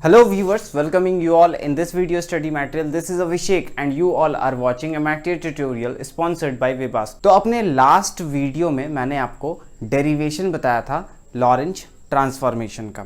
Hello viewers, welcoming you all in this video study material. This is Abhishek and you all are watching a MATIA tutorial sponsored by Webasto. तो अपने last video में मैंने आपको derivation बताया था Lorentz transformation का।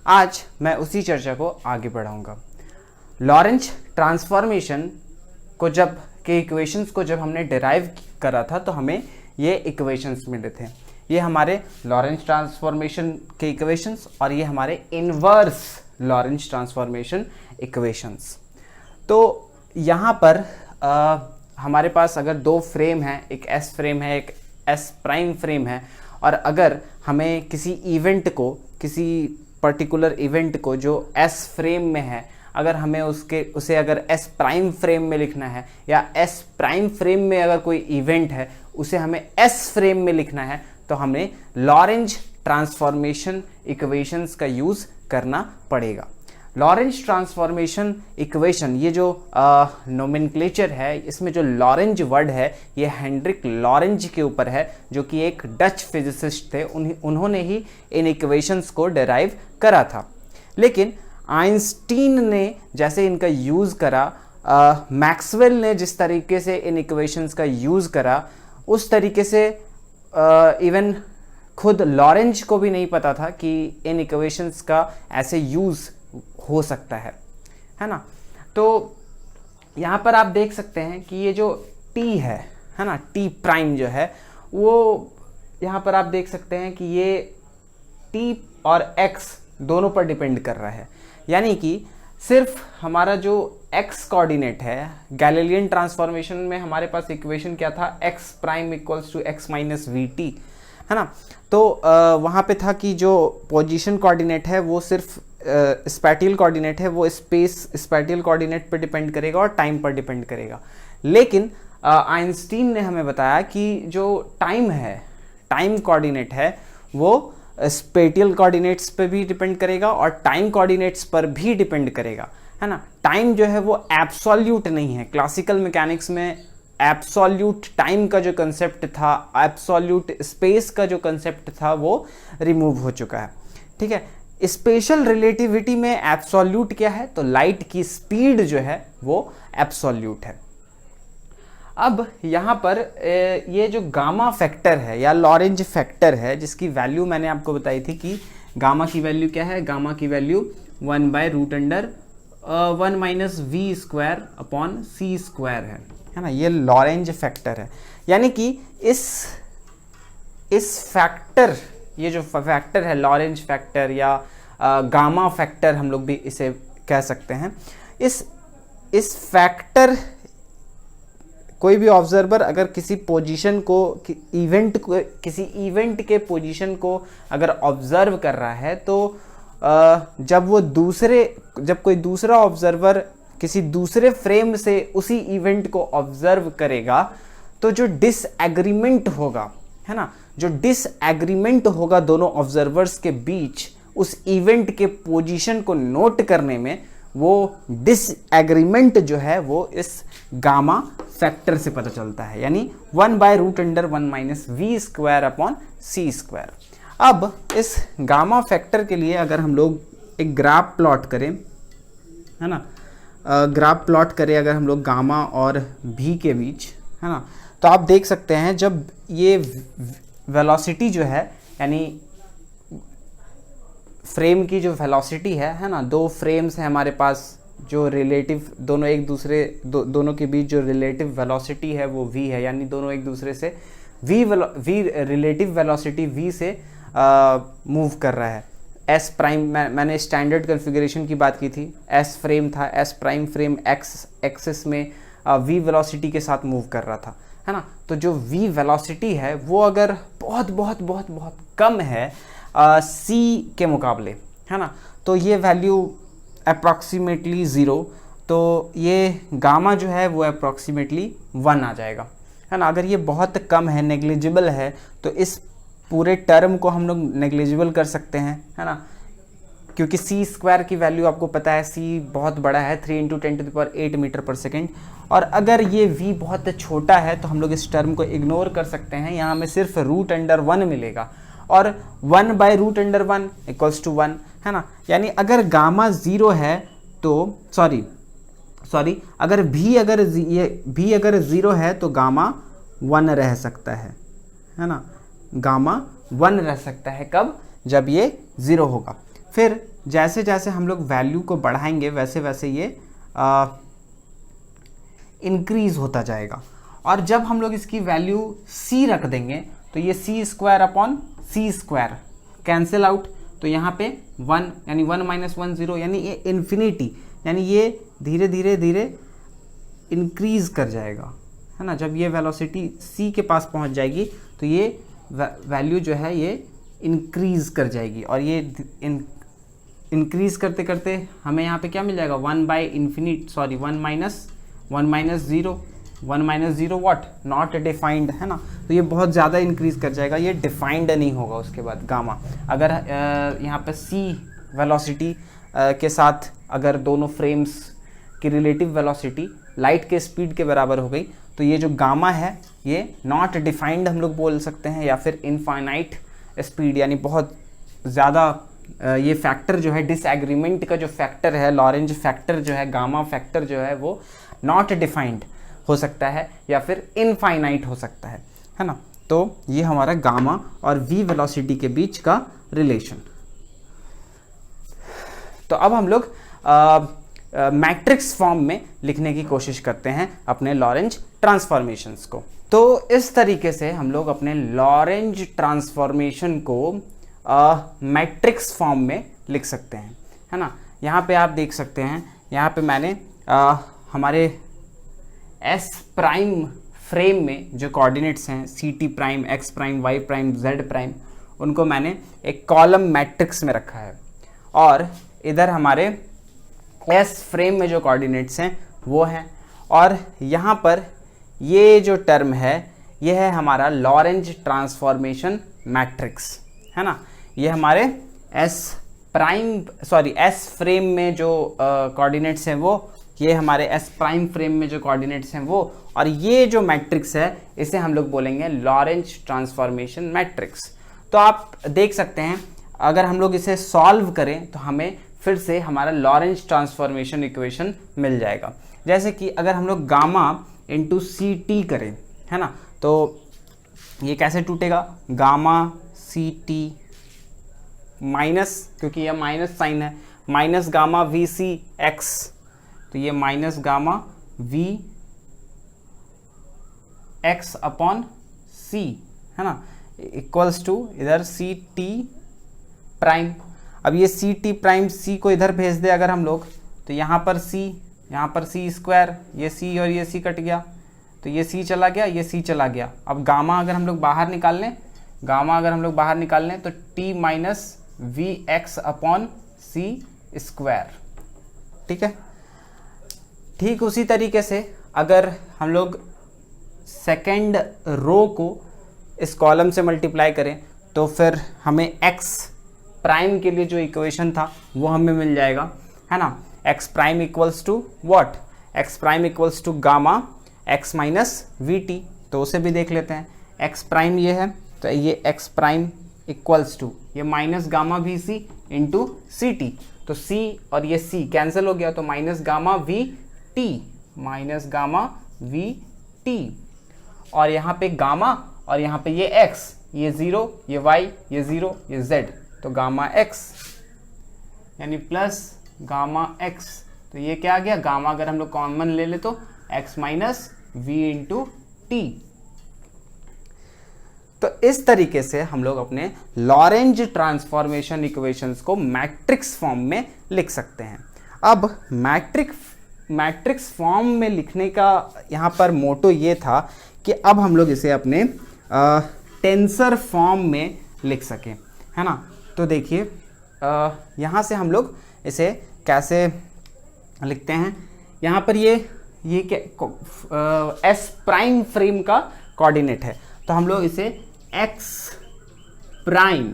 आज मैं उसी चर्चा को आगे बढ़ाऊंगा। लॉरेंज ट्रांसफॉर्मेशन को के इक्वेशंस को जब हमने डिराइव करा था तो हमें ये इक्वेशंस मिले थे। ये हमारे लॉरेंज ट्रांसफॉर्मेशन के इक्वेशंस और ये हमारे इनवर्स लॉरेंज ट्रांसफॉर्मेशन इक्वेशंस। तो यहाँ पर हमारे पास अगर दो फ्रेम है, एक एस फ्रेम है, एक एस प्राइम फ्रेम है, और अगर हमें किसी इवेंट को, किसी पर्टिकुलर इवेंट को जो एस फ्रेम में है, अगर हमें उसे अगर एस प्राइम फ्रेम में लिखना है, या एस प्राइम फ्रेम में अगर कोई इवेंट है उसे हमें एस फ्रेम में लिखना है, तो हमें लॉरेंज ट्रांसफॉर्मेशन इक्वेशंस का यूज करना पड़ेगा। लॉरेंज ट्रांसफॉर्मेशन इक्वेशन, ये जो नोमेनक्लेचर है, इसमें जो लॉरेंज वर्ड है ये हेनरिक लॉरेंज के ऊपर है, जो कि एक डच फिजिसिस्ट थे। उन्होंने ही इन इक्वेशंस को डिराइव करा था। लेकिन आइंस्टीन ने जैसे इनका यूज करा, मैक्सवेल ने जिस तरीके से इन इक्वेशंस का यूज करा, उस तरीके से इवन खुद लॉरेंज को भी नहीं पता था कि इन इक्वेशंस का ऐसे यूज हो सकता है ना। तो यहाँ पर आप देख सकते हैं कि ये जो t है ना, t प्राइम जो है वो यहाँ पर आप देख सकते हैं कि ये t और x दोनों पर डिपेंड कर रहा है। यानी कि सिर्फ हमारा जो x कोऑर्डिनेट है, गैलीलियन ट्रांसफॉर्मेशन में हमारे पास इक्वेशन क्या था, x prime equals to x minus we t, है ना। तो वहाँ पे था कि जो पोजीशन कोऑर्डिनेट है वो सिर्फ स्पैटियल कोऑर्डिनेट है, वो स्पैटियल कोऑर्डिनेट पर डिपेंड करेगा और टाइम पर डिपेंड करेगा। लेकिन आइंस्टीन ने हमें बताया कि जो टाइम कोऑर्डिनेट है वो स्पेटियल कोऑर्डिनेट्स पे भी डिपेंड करेगा और टाइम कोऑर्डिनेट्स पर भी डिपेंड करेगा, है ना। टाइम जो है वो एब्सोल्यूट नहीं है। क्लासिकल मैकेनिक्स में एब्सोल्यूट टाइम का जो कंसेप्ट था, एब्सोल्यूट स्पेस का जो कंसेप्ट था, वो रिमूव हो चुका है। ठीक है। स्पेशल रिलेटिविटी में एब्सोल्यूट क्या है, तो लाइट की स्पीड जो है वो एब्सोल्यूट है। अब यहाँ पर ये जो गामा फैक्टर है या लॉरेंज फैक्टर है, जिसकी वैल्यू मैंने आपको बताई थी कि गामा की वैल्यू क्या है, गामा की value 1/√1 minus V square upon C square है ना। ये लॉरेंज फैक्टर है। यानी कि इस फैक्टर, ये जो फैक्टर है लॉरेंज फैक्टर या गामा फैक्टर हम लोग भी इसे कह सकते हैं, इस फैक्टर, कोई भी ऑब्जर्वर अगर किसी पोजीशन को, किसी इवेंट के पोजीशन को अगर ऑब्जर्व कर रहा है, तो जब कोई दूसरा ऑब्जर्वर किसी दूसरे फ्रेम से उसी इवेंट को ऑब्जर्व करेगा, तो जो डिसएग्रीमेंट होगा, है ना, जो डिसएग्रीमेंट होगा दोनों ऑब्जर्वर्स के बीच उस इवेंट के पोजीशन को नोट करने में, वो डिसएग्रीमेंट जो है वो इस गामा फैक्टर से पता चलता है। यानी 1/√1 minus V square upon C square. अब इस गामा फैक्टर के लिए अगर हम लोग एक ग्राफ प्लॉट करें, है ना, ग्राफ प्लॉट करें अगर हम लोग गामा और भी के बीच, है ना, तो आप देख सकते हैं जब ये वेलोसिटी जो है, यानी फ्रेम की जो वेलोसिटी है ना, दो फ्रेम्स हैं हमारे पास जो रिलेटिव, दोनों एक दूसरे दोनों के बीच जो रिलेटिव वेलोसिटी है वो v है, यानी दोनों एक दूसरे से v रिलेटिव वेलोसिटी v से मूव कर रहा है। s प्राइम, मैंने स्टैंडर्ड कॉन्फ़िगरेशन की बात की थी, s फ्रेम था, s prime frame x axis में v वेलोसिटी के साथ मूव कर रहा था, है ना। तो जो v वेलोसिटी है वो अगर बहुत बहुत बहुत बहुत कम है c के मुकाबले, है ना, तो ये वैल्यू अप्रॉक्सीमेटली 0, तो ये गामा जो है वो अप्रॉक्सीमेटली 1 आ जाएगा, है ना। अगर ये बहुत कम है, नेग्लिजिबल है, तो इस पूरे टर्म को हम लोग नेग्लिजिबल कर सकते हैं, है ना, क्योंकि सी स्क्वायर की वैल्यू आपको पता है, सी बहुत बड़ा है, 3 × 10⁸ मीटर पर सेकेंड। और अगर ये v बहुत छोटा है तो हम लोग इस टर्म को इग्नोर कर सकते हैं। यहाँ हमें सिर्फ √1 मिलेगा और 1/√1 = 1, है ना। यानी अगर गामा 0 है तो सॉरी अगर भी अगर 0 है तो गामा 1 रह सकता है ना। गामा 1 रह सकता है कब, जब ये 0 होगा। फिर जैसे जैसे हम लोग वैल्यू को बढ़ाएंगे वैसे वैसे ये इंक्रीज होता जाएगा। और जब हम लोग इसकी वैल्यू c रख देंगे तो ये c² कैंसिल आउट, तो यहाँ पे 1 यानी 1 - 1 0, यानी ये इन्फिनिटी, यानी ये धीरे धीरे धीरे इंक्रीज कर जाएगा, है ना। जब ये वेलोसिटी c के पास पहुँच जाएगी तो ये वैल्यू जो है ये इंक्रीज कर जाएगी, और ये इंक्रीज करते करते हमें यहाँ पे क्या मिल जाएगा, 1 - 0 व्हाट, नॉट डिफाइंड, है ना। तो ये बहुत ज़्यादा इंक्रीज कर जाएगा, ये डिफाइंड नहीं होगा उसके बाद गामा। अगर यहाँ पे c वेलोसिटी के साथ अगर दोनों फ्रेम्स की रिलेटिव वेलोसिटी लाइट के स्पीड के बराबर हो गई तो ये जो गामा है ये नॉट डिफाइंड हम लोग बोल सकते हैं, या फिर इनफाइनाइट स्पीड, यानी बहुत ज़्यादा ये फैक्टर जो है डिसएग्रीमेंट का जो फैक्टर है, लॉरेंज फैक्टर जो है, गामा फैक्टर जो है वो नॉट डिफाइंड हो सकता है या फिर इनफाइनाइट हो सकता है ना। तो ये हमारा गामा और v वेलोसिटी के बीच का रिलेशन। तो अब हम लोग मैट्रिक्स फॉर्म में लिखने की कोशिश करते हैं अपने लॉरेंज ट्रांसफॉर्मेशंस को। तो इस तरीके से हम लोग अपने लॉरेंज ट्रांसफॉर्मेशन को मैट्रिक्स फॉर्म में लिख सकते हैं, है ना। यहाँ पे आप देख सकते हैं, यहाँ पे मैंने हमारे s प्राइम फ्रेम में जो कोऑर्डिनेट्स हैं ct prime, x prime, y prime, z prime, उनको मैंने एक कॉलम मैट्रिक्स में रखा है, और इधर हमारे s फ्रेम में जो कोऑर्डिनेट्स हैं वो हैं, और यहाँ पर ये जो टर्म है ये है हमारा लॉरेंज ट्रांसफॉर्मेशन मैट्रिक्स, है ना। ये हमारे s फ्रेम में जो कोऑर्डिनेट्स हैं वो, ये हमारे s प्राइम फ्रेम में जो कोऑर्डिनेट्स हैं वो, और ये जो मैट्रिक्स है इसे हम लोग बोलेंगे लॉरेंज ट्रांसफॉर्मेशन मैट्रिक्स। तो आप देख सकते हैं अगर हम लोग इसे सॉल्व करें तो हमें फिर से हमारा लॉरेंज ट्रांसफॉर्मेशन इक्वेशन मिल जाएगा। जैसे कि अगर हम लोग गामा इंटू सी टी करें, है ना, तो ये कैसे टूटेगा, गामा सी टी माइनस, क्योंकि यह माइनस साइन है, minus gamma V C X, तो ये minus gamma V x upon C, है ना, इक्वल्स टू इधर सी टी प्राइम। अब ये सी टी प्राइम सी को इधर भेज दे अगर हम लोग, तो यहाँ पर सी स्क्वायर, ये सी और ये सी कट गया, तो ये सी चला गया, ये सी चला गया। अब गामा अगर हम लोग बाहर निकाल लें तो T minus V x upon C square, ठीक है। ठीक उसी तरीके से अगर हम लोग सेकेंड रो को इस कॉलम से मल्टीप्लाई करें तो फिर हमें एक्स प्राइम के लिए जो इक्वेशन था वो हमें मिल जाएगा, है ना। X prime equals to what, x prime equals to gamma x minus we T, तो उसे भी देख लेते हैं। एक्स प्राइम ये है, तो ये एक्स प्राइम इक्वल्स टू ये minus gamma V C into C T, तो सी और ये सी कैंसिल हो गया, तो माइनस गामा वी टी, और यहाँ पे गामा और यहाँ पे ये x, ये 0, ये y, ये 0, ये z, तो गामा x यानी प्लस गामा x, तो ये क्या आ गया, गामा अगर हम लोग कॉमन ले ले तो x minus V into T. तो इस तरीके से हम लोग अपने लॉरेंज ट्रांसफॉर्मेशन इक्वेशंस को मैट्रिक्स फॉर्म में लिख सकते हैं। अब मैट्रिक्स फॉर्म में लिखने का यहाँ पर मोटो ये था कि अब हम लोग इसे अपने टेंसर फॉर्म में लिख सकें, है ना। तो देखिए यहाँ से हम लोग इसे कैसे लिखते हैं, यहाँ पर ये एस प्राइम फ्रेम का कोऑर्डिनेट है, तो हम लोग इसे एक्स प्राइम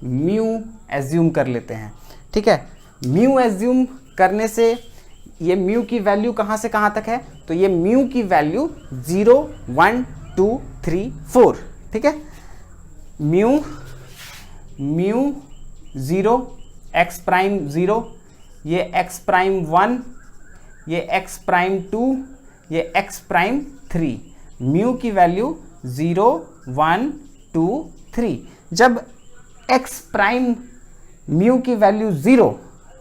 म्यू एज्यूम कर लेते हैं, ठीक है। म्यू एज्यूम करने से ये म्यू की वैल्यू कहाँ से कहाँ तक है, तो ये म्यू की वैल्यू 0, 1, 2, 3, 4, ठीक है। म्यू 0 x प्राइम 0, ये x प्राइम 1, ये x प्राइम 2, ये x प्राइम 3। म्यू की वैल्यू 0, 1, 2, 3। जब x प्राइम म्यू की वैल्यू 0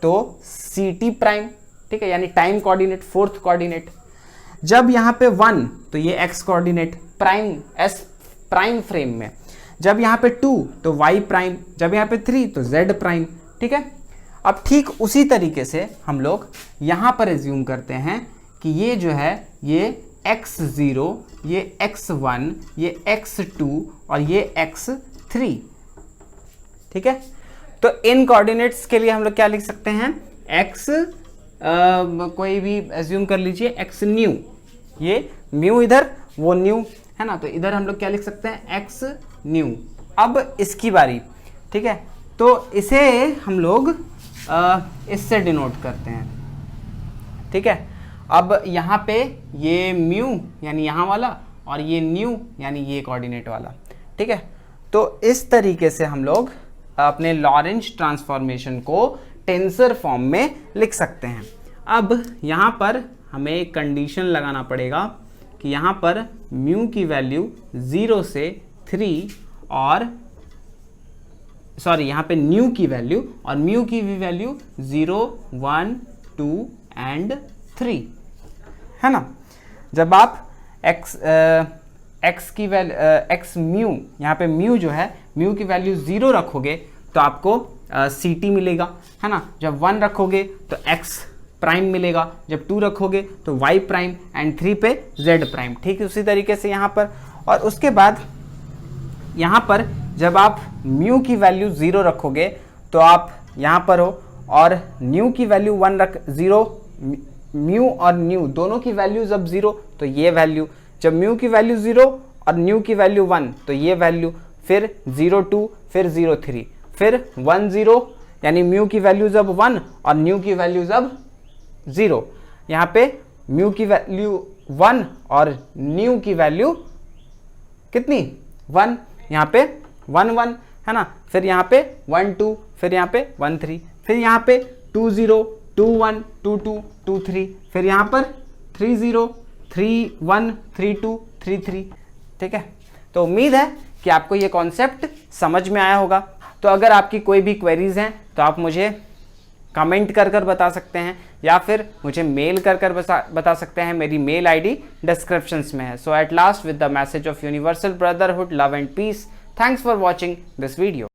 तो सी टी प्राइम, ठीक है, यानी टाइम कोऑर्डिनेट, फोर्थ कोऑर्डिनेट। जब यहाँ पे 1 तो ये x coordinate prime s prime frame में। जब यहाँ पे 2 तो y प्राइम, जब यहाँ पे 3 तो z प्राइम, ठीक है। अब ठीक उसी तरीके से हम लोग यहाँ पर एज्यूम करते हैं कि ये जो है ये x0, ये x1, ये x2 और ये x3, ठीक है। तो इन कोऑर्डिनेट्स के लिए हम लोग क्या लिख सकते हैं, x कोई भी एज्यूम कर लीजिए, x न्यू, ये म्यू इधर, वो न्यू है ना, तो इधर हम लोग क्या लिख सकते हैं, x न्यू। अब इसकी बारी, ठीक है, तो इसे हम लोग इससे डिनोट करते हैं, ठीक है। अब यहाँ पे ये म्यू यानी यहाँ वाला और ये न्यू यानी ये कोऑर्डिनेट वाला, ठीक है। तो इस तरीके से हम लोग अपने लॉरेंज ट्रांसफॉर्मेशन को टेंसर फॉर्म में लिख सकते हैं। अब यहाँ पर हमें एक कंडीशन लगाना पड़ेगा कि यहाँ पर म्यू की वैल्यू 0 से 3 और यहाँ पे न्यू की वैल्यू और म्यू की भी वैल्यू 0, 1, 2 एंड 3, है ना। जब आप x की वैल्यू x म्यू, यहाँ पे म्यू जो है म्यू की वैल्यू 0 रखोगे तो आपको सी टी मिलेगा, है ना। जब 1 रखोगे तो x प्राइम मिलेगा, जब 2 रखोगे तो y प्राइम एंड 3 पे z प्राइम, ठीक है। उसी तरीके से यहाँ पर, और उसके बाद यहाँ पर जब आप म्यू की वैल्यू 0 रखोगे तो आप यहाँ पर हो, और न्यू की वैल्यू 1 रख 0, म्यू और न्यू दोनों की वैल्यू जब 0 तो ये वैल्यू, जब म्यू की वैल्यू 0 और न्यू की वैल्यू 1 तो ये वैल्यू, फिर 0, 2, फिर 0, 3, फिर 1, 0, यानी म्यू की वैल्यू जब 1 और न्यू की वैल्यू जब 0, यहाँ पे म्यू की वैल्यू 1 और न्यू की वैल्यू कितनी 1, यहाँ पे 1, 1 है ना, फिर यहाँ पे 1, 2, फिर यहाँ पे 1, 3, फिर यहाँ पे 2, 0, 2, 1, 2, 2, 2, 3, फिर यहाँ पर 3, 0, 3, 1, 3, 2, 3, 3, ठीक है। तो उम्मीद है कि आपको ये कॉन्सेप्ट समझ में आया होगा। तो अगर आपकी कोई भी क्वेरीज हैं तो आप मुझे कमेंट कर बता सकते हैं, या फिर मुझे मेल कर बता सकते हैं। मेरी मेल आईडी डिस्क्रिप्शंस में है। So at last, with the message of universal brotherhood, love and peace, thanks for watching this video.